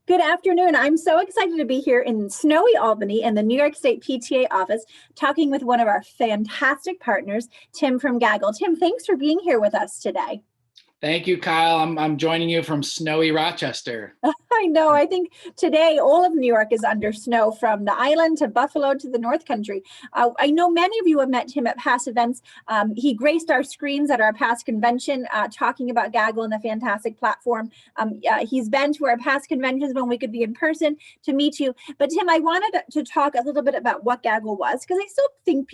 Good afternoon. I'm so excited to be here in snowy Albany in the New York State PTA office talking with one of our fantastic partners, Tim from Gaggle. Tim, thanks for being here with us today. Thank you, Kyle. I'm joining you from snowy Rochester. I know. I think today all of New York is under snow, from the island to Buffalo to the North Country. I know many of you have met him at past events. He graced our screens at our past convention, talking about Gaggle and the fantastic platform. He's been to our past conventions when we could be in person to meet you. But Tim, I wanted to talk a little bit about what Gaggle was, because I still think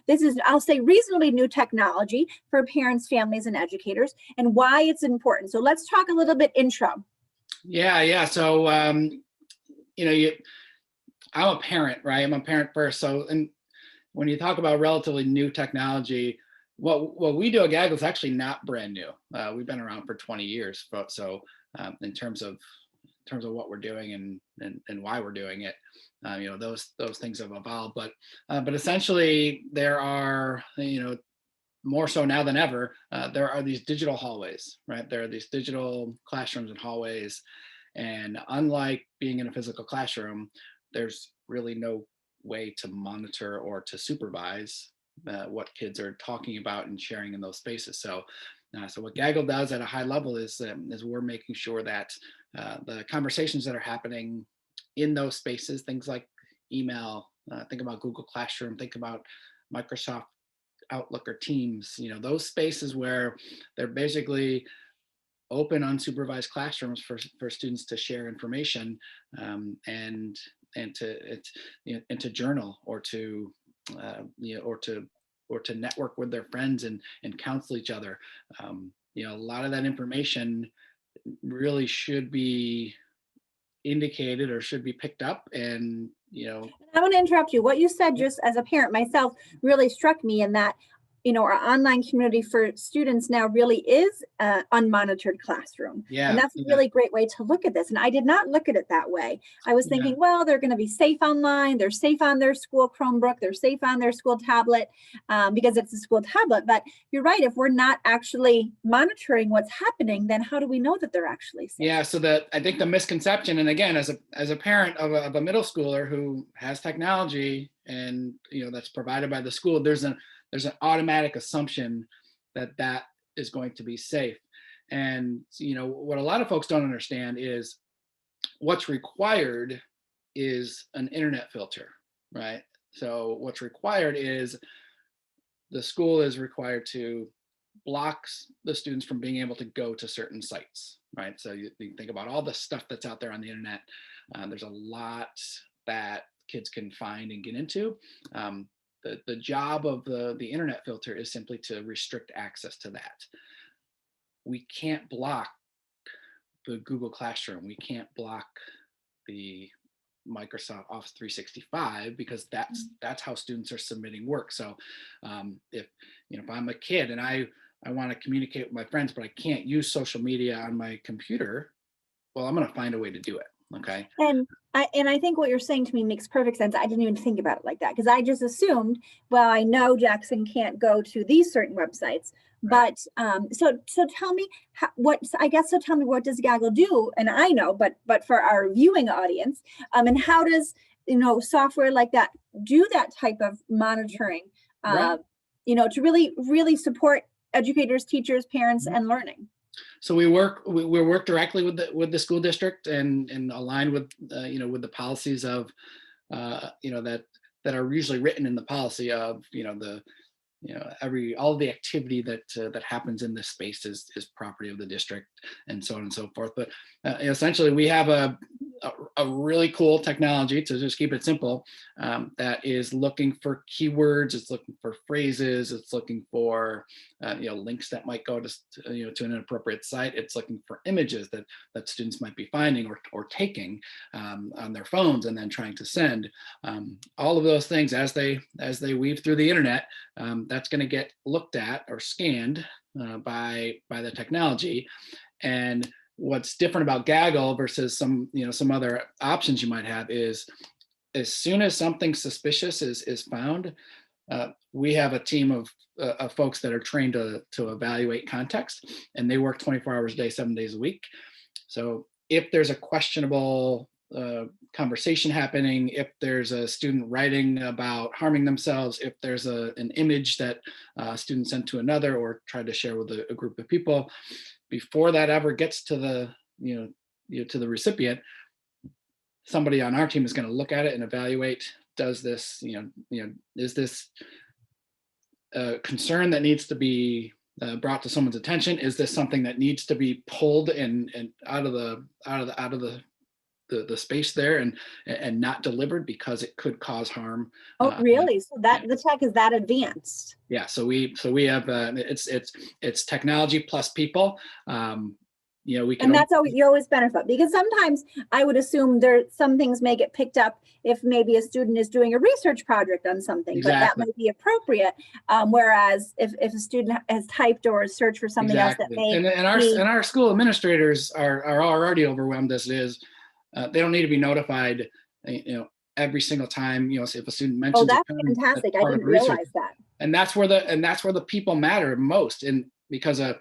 this is, I'll say, reasonably new technology for parents, families, and educators, and why it's important. So let's talk a little bit intro. Yeah. So, I'm a parent, right? I'm a parent first. So, and when you talk about relatively new technology, what we do at Gaggle is actually not brand new. We've been around for 20 years. So, in terms of what we're doing and why we're doing it, those things have evolved. But essentially, there are, more so now than ever, there are these digital hallways, right? There are these digital classrooms and hallways. And unlike being in a physical classroom, there's really no way to monitor or to supervise what kids are talking about and sharing in those spaces. So what Gaggle does at a high level is we're making sure that the conversations that are happening in those spaces, things like email, think about Google Classroom, think about Microsoft Outlook or Teams, those spaces where they're basically open, unsupervised classrooms for students to share information and to journal or to network with their friends and counsel each other. A lot of that information really should be indicated or should be picked up. And I want to interrupt you. What you said, just as a parent myself, really struck me, in that our online community for students now really is an unmonitored classroom. Yeah, and that's a really great way to look at this. And I did not look at it that way. I was thinking, well, they're going to be safe online. They're safe on their school Chromebook. They're safe on their school tablet because it's a school tablet. But you're right. If we're not actually monitoring what's happening, then how do we know that they're actually safe? Yeah. So I think the misconception, and again, as a parent of a middle schooler who has technology and that's provided by the school, there's an automatic assumption that is going to be safe. And what a lot of folks don't understand is what's required is an internet filter, right? So what's required is the school is required to block the students from being able to go to certain sites, right? So you think about all the stuff that's out there on the internet. There's a lot that kids can find and get into. The job of the internet filter is simply to restrict access to that. We can't block the Google Classroom. We can't block the Microsoft Office 365 because that's how students are submitting work. So if I'm a kid and I want to communicate with my friends, but I can't use social media on my computer, well, I'm going to find a way to do it. Okay. And I think what you're saying to me makes perfect sense. I didn't even think about it like that, because I just assumed, well, I know Jackson can't go to these certain websites, right. But so tell me tell me, what does Gaggle do? And I know, but for our viewing audience, and how does software like that do that type of monitoring? Right. To really support educators, teachers, parents, and learning. So we work directly with the school district and align with with the policies of that are usually written in the policy of all of the activity that happens in this space is property of the district, and so on and so forth. But essentially, we have a really cool technology, to just keep it simple, that is looking for keywords, it's looking for phrases, it's looking for links that might go to an inappropriate site, it's looking for images that students might be finding or taking on their phones and then trying to send. All of those things, as they weave through the internet, that's going to get looked at or scanned by the technology. And what's different about Gaggle versus some other options you might have is, as soon as something suspicious is found, we have a team of folks that are trained to evaluate context, and they work 24 hours a day, 7 days a week. So if there's a questionable conversation happening, if there's a student writing about harming themselves, if there's an image that a student sent to another or tried to share with a group of people, before that ever gets to the to the recipient, somebody on our team is going to look at it and evaluate, does this, is this a concern that needs to be brought to someone's attention? Is this something that needs to be pulled and out of the space there and not delivered because it could cause harm? Oh, really? So that the tech is that advanced? Yeah. So we have it's technology plus people. We can. And that's always, you always benefit, because sometimes I would assume there some things may get picked up if maybe a student is doing a research project on something, Exactly. but that might be appropriate. Whereas if a student has typed or searched for something else that may and our school administrators are already overwhelmed as it is. They don't need to be notified, every single time, if a student mentions. Oh, that's fantastic. I didn't realize that. And that's where the people matter most. And because a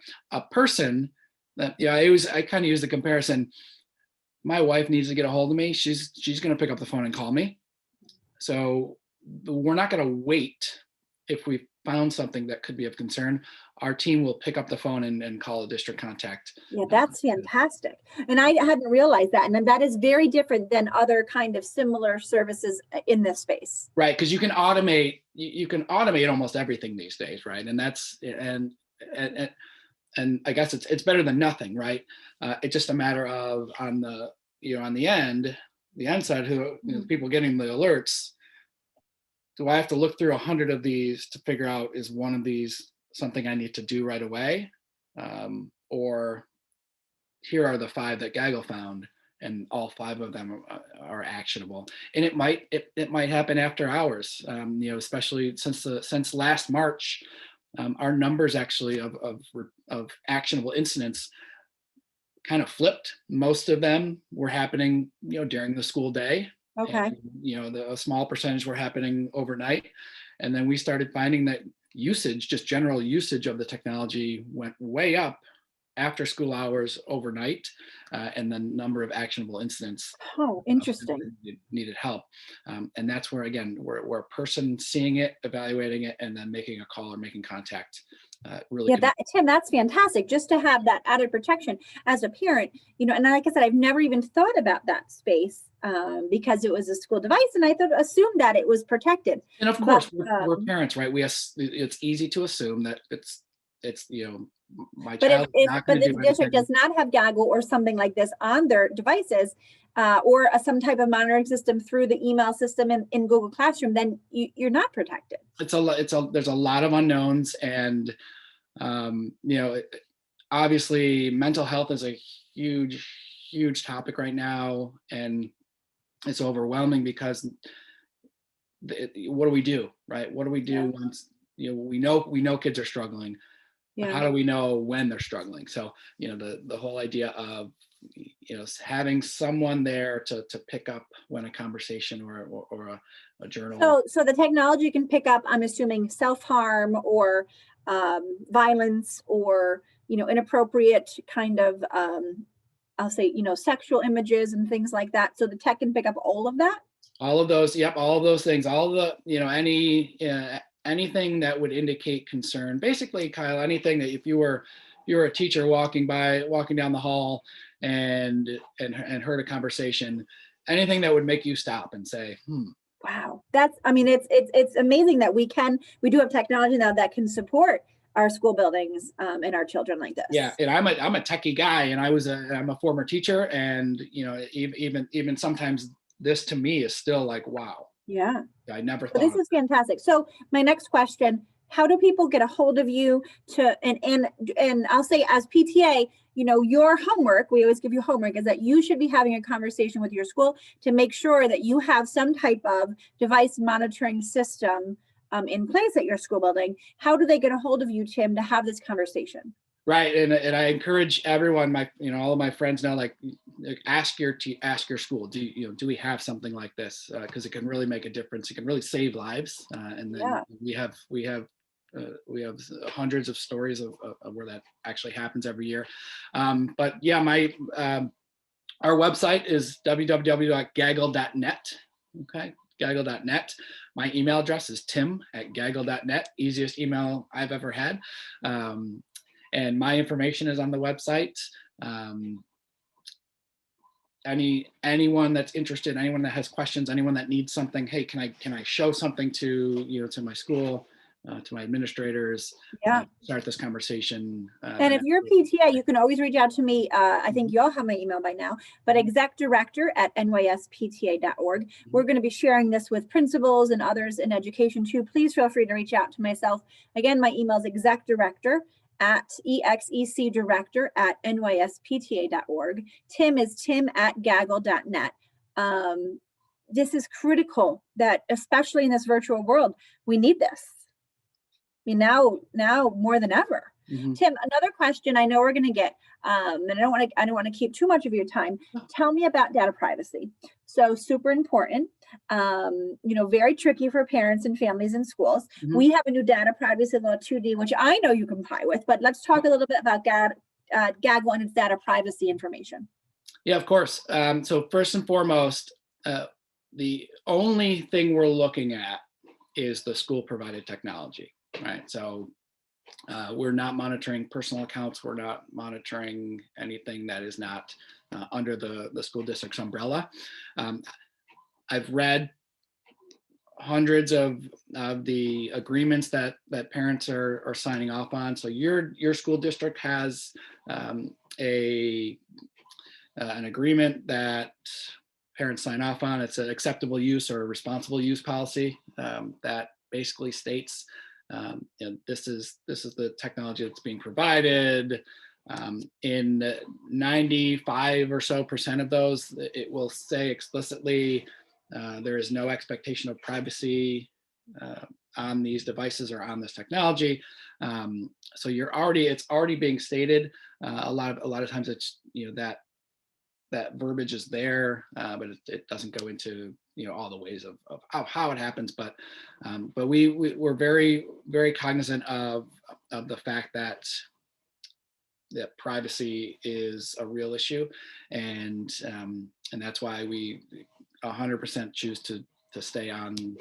person that, I kind of use the comparison. My wife needs to get a hold of me. She's going to pick up the phone and call me. So we're not going to wait. If we found something that could be of concern, our team will pick up the phone and call a district contact. Yeah, that's fantastic. And I hadn't realized that. And then that is very different than other kind of similar services in this space. Right. Because you can automate almost everything these days. Right. And that's, and I guess it's better than nothing, right? It's just a matter of on the end side, people getting the alerts. Do I have to look through 100 of these to figure out, is one of these something I need to do right away, or here are the 5 that Gaggle found, and all 5 of them are actionable? And it might happen after hours, especially since last March. Our numbers actually of actionable incidents kind of flipped. Most of them were happening, during the school day. Okay. And, a small percentage were happening overnight. And then we started finding that just general usage of the technology went way up after school hours overnight, and the number of actionable incidents. Oh, interesting. Needed help. And that's where, again, we're a person seeing it, evaluating it, and then making a call or making contact. Really. Yeah, Tim, that's fantastic. Just to have that added protection as a parent, and like I said, I've never even thought about that space because it was a school device, and I assumed that it was protected. And of course, we're parents, right? It's easy to assume that it's my child. But if the district does not have Gaggle or something like this on their devices, or some type of monitoring system through the email system in Google Classroom, then you're not protected. There's a lot of unknowns, and obviously mental health is a huge topic right now, and it's overwhelming because what do we do, right? What do we do once we know kids are struggling? Yeah. How do we know when they're struggling? So the whole idea of having someone there to pick up when a conversation or a journal. So the technology can pick up, I'm assuming, self-harm or violence or inappropriate kind of I'll say sexual images and things like that. So the tech can pick up all of that. All of those, yep, all of those things, all of the anything that would indicate concern. Basically, Kyle, anything that if you were a teacher walking down the hall and heard a conversation, anything that would make you stop and say, Wow, it's amazing that we do have technology now that can support our school buildings and our children like this. Yeah, and I'm a techie guy, and I'm a former teacher, and even sometimes this to me is still like, wow. Yeah, I never thought. This is fantastic. So my next question: how do people get a hold of you and I'll say as PTA, your homework, we always give you homework, is that you should be having a conversation with your school to make sure that you have some type of device monitoring system in place at your school building. How do they get a hold of you, Tim, to have this conversation? Right, and I encourage everyone, all of my friends now, ask your school, do we have something like this? Because it can really make a difference. It can really save lives, and then we have hundreds of stories of where that actually happens every year. But yeah, Our website is www.gaggle.net. Okay, gaggle.net. My email address is tim@gaggle.net. Easiest email I've ever had. And my information is on the website. Anyone that's interested, anyone that has questions, anyone that needs something, hey, can I show something to to my school, to my administrators, Yeah. start this conversation. And if you're PTA, you can always reach out to me. I think y'all have my email by now, but execdirector@nyspta.org. We're going to be sharing this with principals and others in education too. Please feel free to reach out to myself. Again, my email is execdirector@nyspta.org. Tim is tim@gaggle.net. This is critical that, especially in this virtual world, we need this. I mean, now more than ever. Mm-hmm. Tim, another question I know we're going to get, and I don't want to keep too much of your time. Tell me about data privacy. So super important, very tricky for parents and families in schools. Mm-hmm. We have a new data privacy law 2D, which I know you comply with, but let's talk a little bit about Gaggle and its data privacy information. Yeah, of course. So first and foremost, the only thing we're looking at is the school provided technology, right? So we're not monitoring personal accounts. We're not monitoring anything that is not under the school district's umbrella. I've read hundreds of the agreements that parents are signing off on. So your school district has an agreement that parents sign off on. It's an acceptable use or responsible use policy that basically states this is the technology that's being provided. In 95% or so of those, it will say explicitly there is no expectation of privacy on these devices or on this technology. So it's already being stated. A lot of times it's that verbiage is there, but it doesn't go into all the ways of how it happens. But we're very, very cognizant of the fact that privacy is a real issue, and that's why we 100% choose to stay on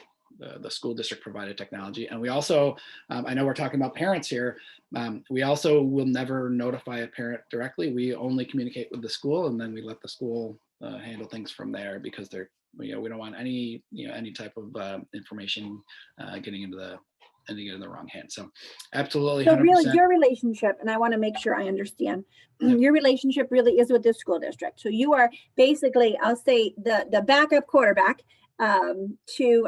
the school district provided technology. And we also, I know we're talking about parents here, we also will never notify a parent directly. We only communicate with the school, and then we let the school handle things from there, because we don't want any type of information getting into the wrong hands. So absolutely. So 100%. really your relationship, and I want to make sure I understand, your relationship really is with the school district. So you are basically, I'll say, the backup quarterback to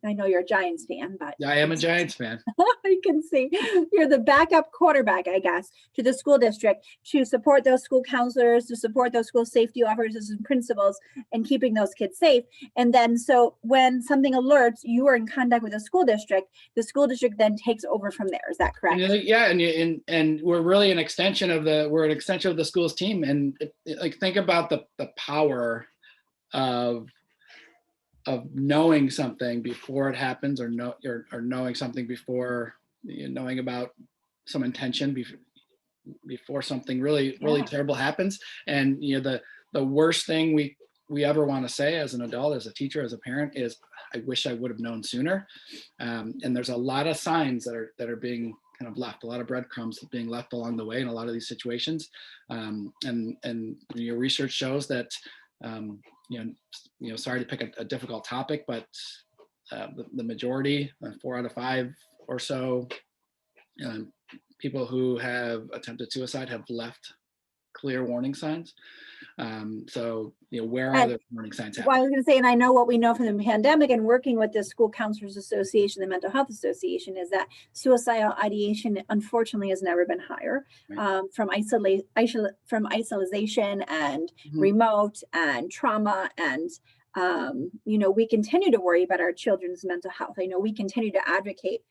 I know you're a Giants fan, but I am a Giants fan. I can see you're the backup quarterback, I guess, to the school district to support those school counselors, to support those school safety officers and principals, and keeping those kids safe. And then so when something alerts, you are in contact with the school district then takes over from there. Is that correct? Yeah, and we're really an extension of the school's team. And like, think about the power of knowing something before it happens, or knowing something before knowing about some intention before something really terrible happens. And the worst thing we ever want to say as an adult, as a teacher, as a parent, is, I wish I would have known sooner. And there's a lot of signs that are being kind of left, a lot of breadcrumbs being left along the way in a lot of these situations. And your research shows that sorry to pick a difficult topic, but the majority, 4 out of 5 or so, people who have attempted suicide have left clear warning signs. So where are the warning signs happening? Well, I was going to say, and I know what we know from the pandemic and working with the School Counselors Association, the Mental Health Association, is that suicidal ideation, unfortunately, has never been higher. Right. From isolation and remote and trauma, and we continue to worry about our children's mental health. I know we continue to advocate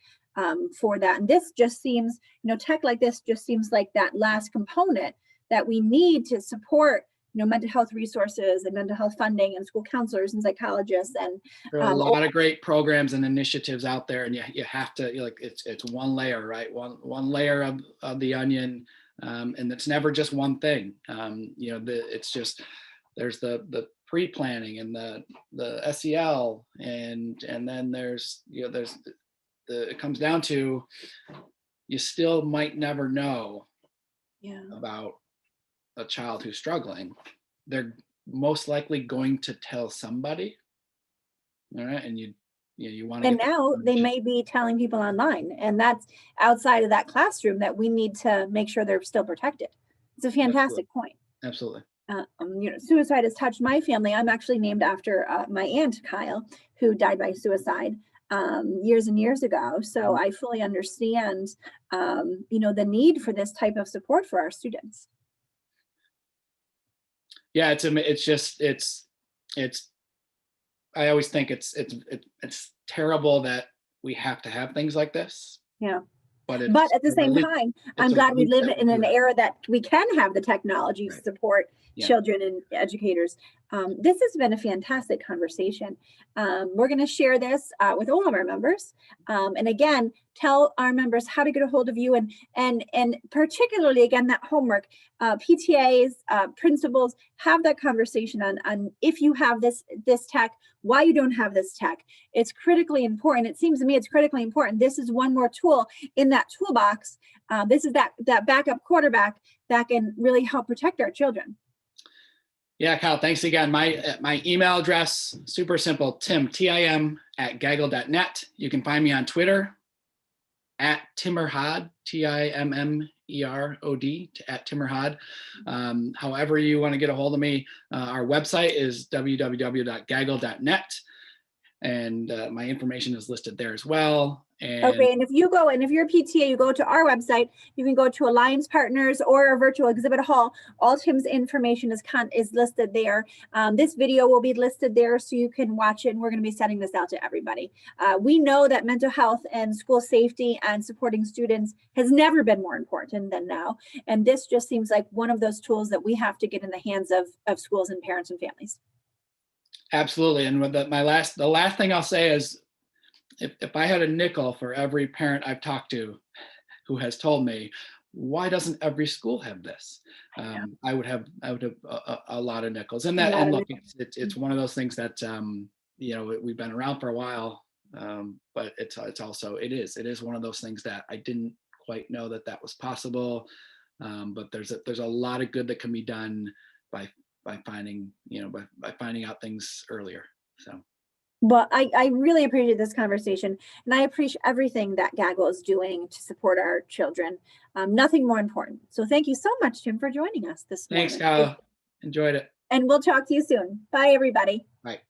for that, and this just seems, tech like this just seems like that last component that we need to support mental health resources and mental health funding and school counselors and psychologists. And there are a lot of great programs and initiatives out there, and you have to, it's one layer, right? One layer of the onion, and it's never just one thing. It's just there's the pre-planning and the SEL, and then there's, you know, there's it comes down to, you still might never know about a child who's struggling. They're most likely going to tell somebody, all right, and you want to. And now they may be telling people online, and that's outside of that classroom that we need to make sure they're still protected. It's a fantastic point. Absolutely. You know, suicide has touched my family. I'm actually named after my aunt Kyle, who died by suicide years and years ago. So I fully understand, you know, the need for this type of support for our students. Yeah, I always think it's terrible that we have to have things like this. Yeah. But at the same time, I'm glad we live in an era that we can have the technology to support children and educators. This has been a fantastic conversation. We're going to share this with all of our members. And again, tell our members how to get a hold of you, and particularly, again, that homework, PTAs, principals, have that conversation on if you have this tech, why you don't have this tech. It's critically important. It seems to me it's critically important. This is one more tool in that toolbox. This is that backup quarterback that can really help protect our children. Yeah, Kyle, thanks again. My email address, super simple, tim@gaggle.net. You can find me on Twitter @Timmerhod, TIMMEROD, @Timmerhod. However you want to get a hold of me, our website is www.gaggle.net, and my information is listed there as well. Okay, and if you're a PTA, you go to our website, you can go to Alliance Partners or our virtual exhibit hall. All Tim's information is listed there. This video will be listed there so you can watch it, and we're going to be sending this out to everybody. We know that mental health and school safety and supporting students has never been more important than now. And this just seems like one of those tools that we have to get in the hands of schools and parents and families. Absolutely. And with the last thing I'll say is, if I had a nickel for every parent I've talked to who has told me, why doesn't every school have this? I would have a lot of nickels. And look, it's one of those things that you know, we've been around for a while, but it is one of those things that I didn't quite know that was possible. But there's a lot of good that can be done by finding out things earlier. So. Well, I really appreciate this conversation, and I appreciate everything that Gaggle is doing to support our children. Nothing more important. So thank you so much, Tim, for joining us this morning. Thanks, Kyle. Enjoyed it. And we'll talk to you soon. Bye, everybody. Bye.